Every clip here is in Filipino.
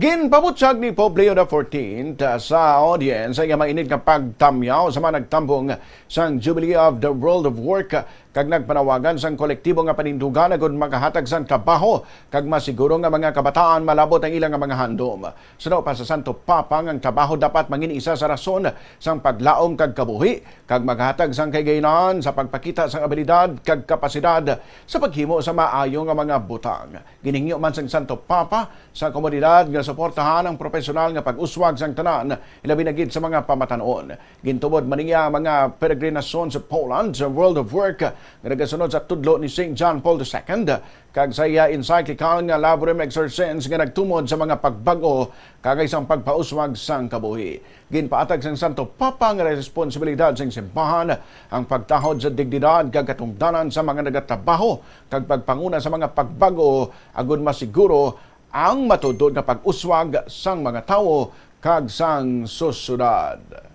Ginpabutsag ni Pope Leo XIV sa audience ay mainit nga pagtamyaw sa mga nagtambong sang Jubilee of the World of Work kag nagpanawagan sang kolektibo nga panindugan agud makahatag sang trabaho kag masiguro nga mga kabataan malabot ang ilang mga handom. Suno pa sa Santo Papa ang trabaho dapat mangin isa sa rason sang paglaom kag kabuhi kag maghatag sang kaygayonan sa pagpakita sang abilidad kag kapasidad sa paghimo sa maayo nga mga butang. Giningyo man sang Santo Papa sa komunidad nga suportahan ang profesional nga pag-uswag sang tanan ilabi na gid sa mga pamatanon. Gintubod man niya mga peregrinasyon sa Poland sa World of Work nga nagasunod sa tudlo ni St. John Paul II kag sa iya encyclical nga Laborem Exercens nga nagtumod sa mga pagbago kag isang pagpauswag sang kabuhi. Ginpaatag sang Santo Papa nga responsibilidad sang simbahan ang pagtahod sa dignidad kag katungdanan sa mga nagatrabaho kag pagpanguna sa mga pagbago agud masiguro ang matudod nga pag-uswag sang mga tawo kag sang susunod.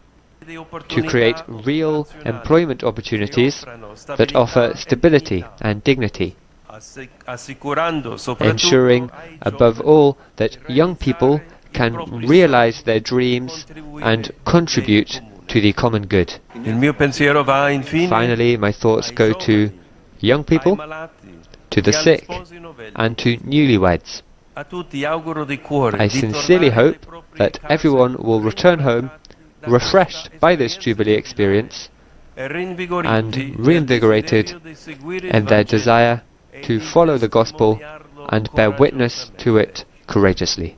To create real employment opportunities that offer stability and dignity, ensuring, above all, that young people can realize their dreams and contribute to the common good. Finally, my thoughts go to young people, to the sick, and to newlyweds. I sincerely hope that everyone will return home refreshed by this Jubilee experience and reinvigorated in their desire to follow the gospel and bear witness to it courageously.